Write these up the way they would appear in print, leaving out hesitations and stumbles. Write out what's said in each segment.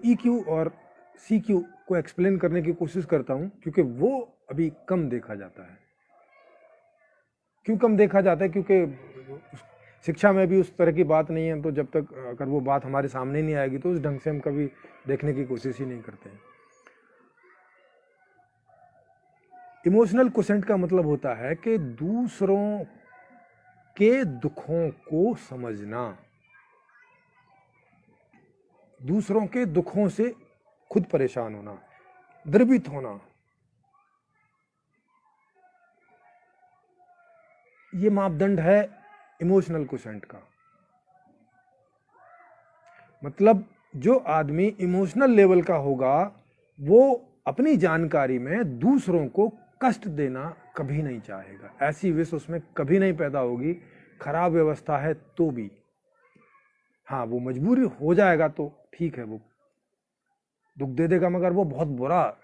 EQ और CQ को explain करने की कोशिश करता हूँ, क्योंकि वो अभी कम देखा जाता है। क्यों कम देखा जाता है? क्योंकि शिक्षा में भी उस तरह की बात नहीं है, तो जब तक अगर वो बात हमारे सामने नहीं आएगी तो उस ढंग से हम कभी देखने की कोशिश ही नहीं करते हैं। इमोशनल क्वोशेंट का मतलब होता है कि दूसरों के दुखों को समझना, दूसरों के दुखों से खुद परेशान होना, द्रवित होना, ये मापदंड है इमोशनल क्वोशेंट का। मतलब जो आदमी इमोशनल लेवल का होगा वो अपनी जानकारी में दूसरों को कष्ट देना कभी नहीं चाहेगा। ऐसी विश उसमें कभी नहीं पैदा होगी, खराब व्यवस्था है तो भी। हाँ, वो मजबूरी हो जाएगा तो ठीक है, वो दुख दे देगा, मगर वो बहुत बुरा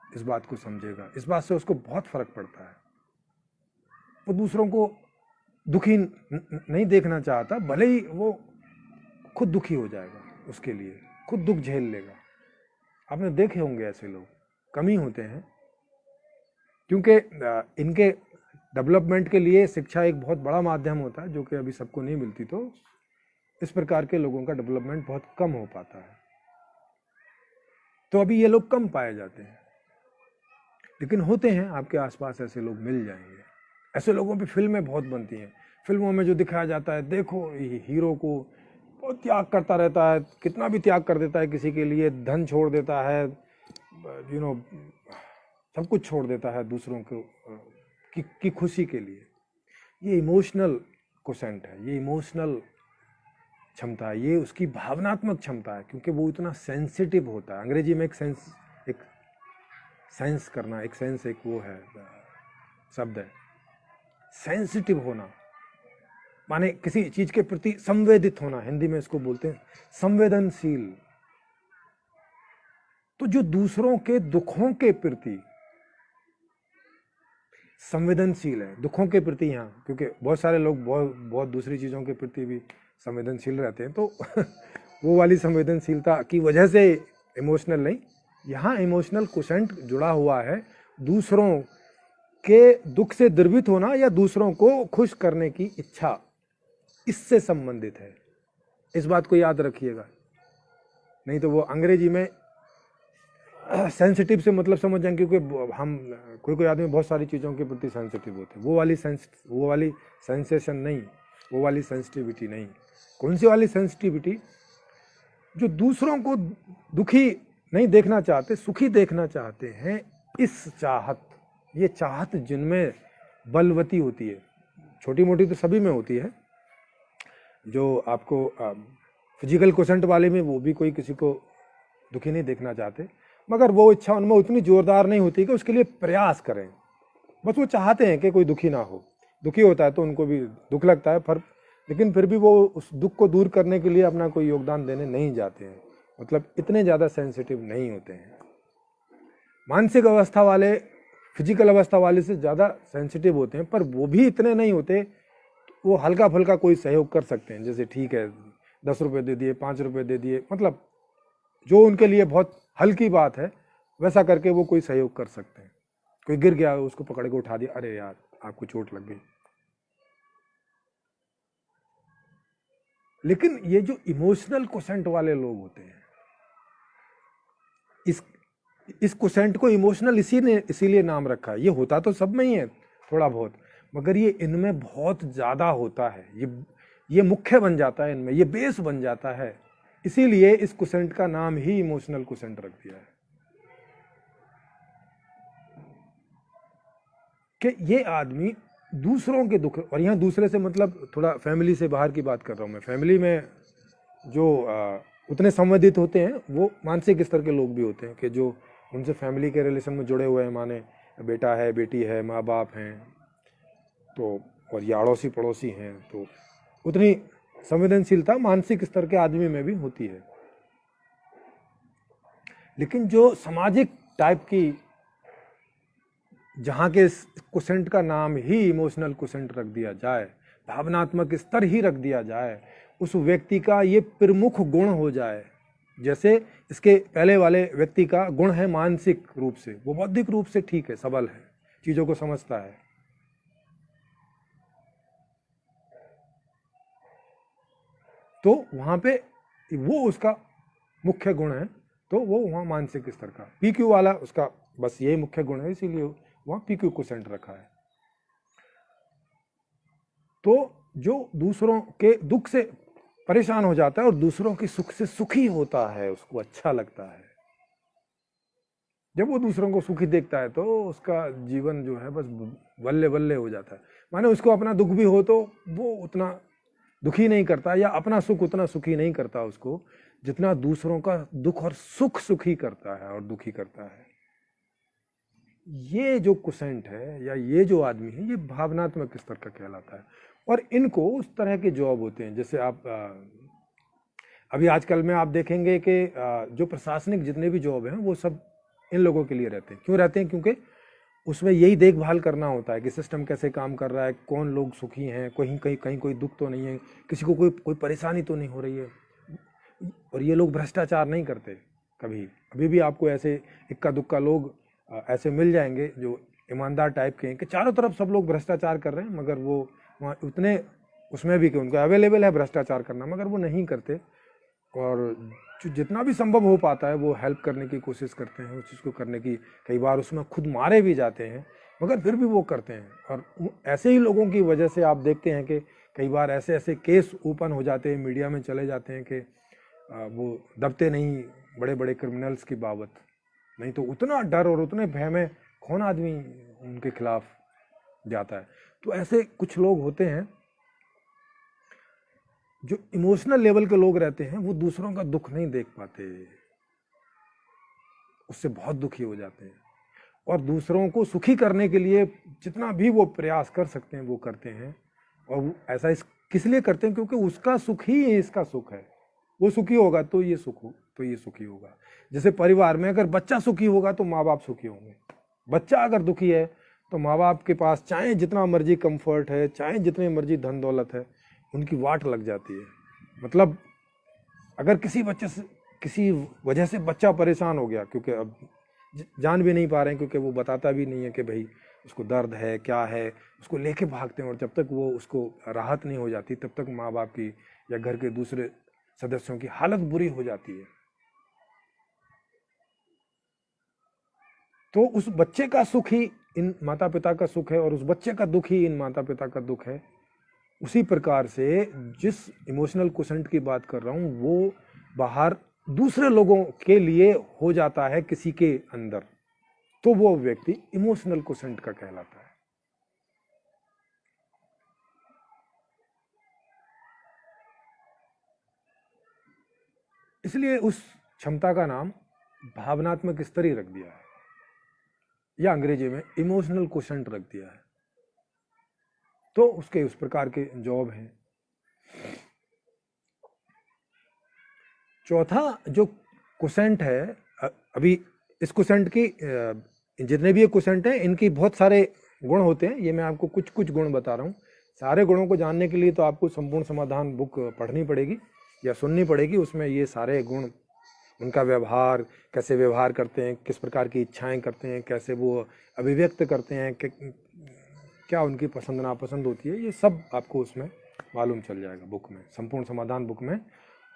इस बात को समझेगा। इस बात से उसको बहुत फर्क पड़ता है। वो दूसरों को दुखी नहीं देखना चाहता, भले ही वो खुद दुखी हो जाएगा, उसके लिए खुद दुख झेल लेगा। आपने देखे होंगे ऐसे लोग, कम ही होते हैं, क्योंकि इनके डेवलपमेंट के लिए शिक्षा एक बहुत बड़ा माध्यम होता है, जो कि अभी सबको नहीं मिलती। तो इस प्रकार के लोगों का डेवलपमेंट बहुत कम हो पाता है, तो अभी ये लोग कम पाए जाते हैं। लेकिन होते हैं, आपके आसपास ऐसे लोग मिल जाएंगे। ऐसे लोगों पे फिल्में बहुत बनती हैं। फिल्मों में जो दिखाया जाता है, देखो हीरो को बहुत त्याग करता रहता है, कितना भी त्याग कर देता है किसी के लिए, धन छोड़ देता है, सब कुछ छोड़ देता है दूसरों को की खुशी के लिए। ये इमोशनल क्वोशेंट है, ये इमोशनल क्षमता है, ये उसकी भावनात्मक क्षमता है, क्योंकि वो इतना सेंसिटिव होता है। अंग्रेजी में एक सेंस करना, एक वो है शब्द है, सेंसिटिव होना, माने किसी चीज के प्रति संवेदित होना, हिंदी में इसको बोलते हैं संवेदनशील। तो जो दूसरों के दुखों के प्रति संवेदनशील है, दुखों के प्रति, यहाँ क्योंकि बहुत सारे लोग बहुत दूसरी चीजों के प्रति भी संवेदनशील रहते हैं, तो वो वाली संवेदनशीलता की वजह से इमोशनल नहीं, यहाँ इमोशनल क्वोशेंट जुड़ा हुआ है दूसरों के दुख से द्रवित होना या दूसरों को खुश करने की इच्छा, इससे संबंधित है। इस बात को याद रखिएगा, नहीं तो वो अंग्रेजी में सेंसिटिव से मतलब समझ जाएंगे, क्योंकि हम कोई आदमी बहुत सारी चीज़ों के प्रति सेंसिटिव होते हैं। वो वाली सेंसेशन नहीं, वो वाली सेंसिटिविटी नहीं। कौन सी वाली सेंसिटिविटी? जो दूसरों को दुखी नहीं देखना चाहते, सुखी देखना चाहते हैं। इस चाहत, ये चाहत जिनमें बलवती होती है, छोटी मोटी तो सभी में होती है, जो आपको फिजिकल क्वोशेंट वाले में वो भी कोई किसी को दुखी नहीं देखना चाहते, मगर वो इच्छा उनमें उतनी जोरदार नहीं होती कि उसके लिए प्रयास करें। बस वो चाहते हैं कि कोई दुखी ना हो। दुखी होता है तो उनको भी दुख लगता है, लेकिन फिर भी वो उस दुख को दूर करने के लिए अपना कोई योगदान देने नहीं जाते हैं। मतलब इतने ज़्यादा सेंसिटिव नहीं होते हैं। मानसिक अवस्था वाले फिजिकल अवस्था वाले से ज़्यादा सेंसिटिव होते हैं, पर वो भी इतने नहीं होते। वो हल्का फुल्का कोई सहयोग कर सकते हैं, जैसे ठीक है 10 रुपये दे दिए, 5 रुपये दे दिए, मतलब जो उनके लिए बहुत हल्की बात है वैसा करके वो कोई सहयोग कर सकते हैं। कोई गिर गया, उसको पकड़ के उठा दिया, अरे यार आपको चोट लग गई। लेकिन ये जो इमोशनल क्वोशेंट वाले लोग होते हैं, इस क्वोशेंट को इमोशनल इसीलिए नाम रखा है। ये होता तो सब में ही है थोड़ा बहुत, मगर ये इनमें बहुत ज्यादा होता है। ये मुख्य बन जाता है इनमें, ये बेस बन जाता है। इसीलिए इस क्वोशेंट का नाम ही इमोशनल क्वोशेंट रख दिया है कि ये आदमी दूसरों के दुख, और यहाँ दूसरे से मतलब थोड़ा फैमिली से बाहर की बात कर रहा हूँ मैं। फैमिली में जो उतने संवेदित होते हैं वो मानसिक स्तर के लोग भी होते हैं कि जो उनसे फैमिली के रिलेशन में जुड़े हुए हैं, माने बेटा है, बेटी है, माँ बाप हैं, तो और ये अड़ोसी पड़ोसी हैं, तो उतनी संवेदनशीलता मानसिक स्तर के आदमी में भी होती है। लेकिन जो सामाजिक टाइप की, जहाँ के क्वोशेंट का नाम ही इमोशनल क्वोशेंट रख दिया जाए, भावनात्मक स्तर ही रख दिया जाए, उस व्यक्ति का ये प्रमुख गुण हो जाए जैसे इसके पहले वाले व्यक्ति का गुण है मानसिक रूप से, वो बौद्धिक रूप से ठीक है, सबल है, चीजों को समझता है। तो वहां पे वो उसका मुख्य गुण है, तो वो वहां मानसिक स्तर का। पीक्यू वाला उसका बस यही मुख्य गुण है, इसीलिए वहां पीक्यू क्वोशेंट रखा है। तो जो दूसरों के दुख से परेशान हो जाता है और दूसरों के सुख से सुखी होता है, उसको अच्छा लगता है। जब वो दूसरों को सुखी देखता है तो उसका जीवन जो है बस बल्ले बल्ले हो जाता है। माने उसको अपना दुख भी हो तो वो उतना दुखी नहीं करता, या अपना सुख उतना सुखी नहीं करता उसको, जितना दूसरों का दुख और सुख सुखी करता है और दुखी करता है। ये जो क्वोशेंट है या ये जो आदमी है, ये भावनात्मक स्तर का कहलाता है। और इनको उस तरह के जॉब होते हैं, जैसे आप अभी आजकल में आप देखेंगे कि जो प्रशासनिक जितने भी जॉब हैं वो सब इन लोगों के लिए रहते हैं। क्यों रहते हैं? क्योंकि उसमें यही देखभाल करना होता है कि सिस्टम कैसे काम कर रहा है, कौन लोग सुखी हैं, कहीं कोई दुख तो नहीं है, किसी को कोई परेशानी तो नहीं हो रही है। और ये लोग भ्रष्टाचार नहीं करते कभी। अभी भी आपको ऐसे इक्का दुक्का लोग ऐसे मिल जाएंगे जो ईमानदार टाइप के हैं कि चारों तरफ सब लोग भ्रष्टाचार कर रहे हैं, मगर वो वहाँ उतने उसमें भी कि उनको अवेलेबल है भ्रष्टाचार करना, मगर वो नहीं करते। और जितना भी संभव हो पाता है वो हेल्प करने की कोशिश करते हैं, उस चीज़ को करने की। कई बार उसमें खुद मारे भी जाते हैं, मगर फिर भी वो करते हैं। और ऐसे ही लोगों की वजह से आप देखते हैं कि कई बार ऐसे ऐसे केस ओपन हो जाते हैं, मीडिया में चले जाते हैं कि वो दबते नहीं बड़े बड़े क्रिमिनल्स की बाबत। नहीं तो उतना डर और उतने भय में कौन आदमी उनके खिलाफ जाता है। तो ऐसे कुछ लोग होते हैं जो इमोशनल लेवल के लोग रहते हैं, वो दूसरों का दुख नहीं देख पाते, उससे बहुत दुखी हो जाते हैं। और दूसरों को सुखी करने के लिए जितना भी वो प्रयास कर सकते हैं वो करते हैं। और ऐसा किस लिए करते हैं? क्योंकि उसका सुख ही इसका सुख है। वो सुखी होगा तो ये सुखी होगा। जैसे परिवार में अगर बच्चा सुखी होगा तो माँ बाप सुखी होंगे। बच्चा अगर दुखी है तो माँ बाप के पास चाहे जितना मर्जी कंफर्ट है, चाहे जितने मर्जी धन दौलत है, उनकी वाट लग जाती है। मतलब अगर किसी वजह से बच्चा परेशान हो गया, क्योंकि अब जान भी नहीं पा रहे हैं, क्योंकि वो बताता भी नहीं है कि भाई उसको दर्द है क्या है, उसको लेके भागते हैं। और जब तक वो उसको राहत नहीं हो जाती तब तक माँ बाप की या घर के दूसरे सदस्यों की हालत बुरी हो जाती है। तो उस बच्चे का सुख ही इन माता पिता का सुख है, और उस बच्चे का दुख ही इन माता पिता का दुख है। उसी प्रकार से जिस इमोशनल क्वोशेंट की बात कर रहा हूं, वो बाहर दूसरे लोगों के लिए हो जाता है किसी के अंदर, तो वो व्यक्ति इमोशनल क्वोशेंट का कहलाता है। इसलिए उस क्षमता का नाम भावनात्मक स्तर ही रख दिया है, या अंग्रेजी में इमोशनल क्वोशेंट रख दिया है। तो उसके उस प्रकार के जॉब हैं। चौथा जो क्वोशेंट है, अभी इस क्वोशेंट की जितने भी ये क्वोशेंट हैं इनकी बहुत सारे गुण होते हैं। ये मैं आपको कुछ कुछ गुण बता रहा हूँ। सारे गुणों को जानने के लिए तो आपको संपूर्ण समाधान बुक पढ़नी पड़ेगी या सुननी पड़ेगी। उसमें ये सारे गुण, उनका व्यवहार, कैसे व्यवहार करते हैं, किस प्रकार की इच्छाएं करते हैं, कैसे वो अभिव्यक्त करते हैं, क्या उनकी पसंद नापसंद होती है, ये सब आपको उसमें मालूम चल जाएगा बुक में, संपूर्ण समाधान बुक में।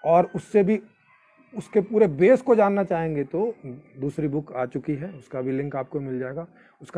और उससे भी उसके पूरे बेस को जानना चाहेंगे तो दूसरी बुक आ चुकी है, उसका भी लिंक आपको मिल जाएगा। उसका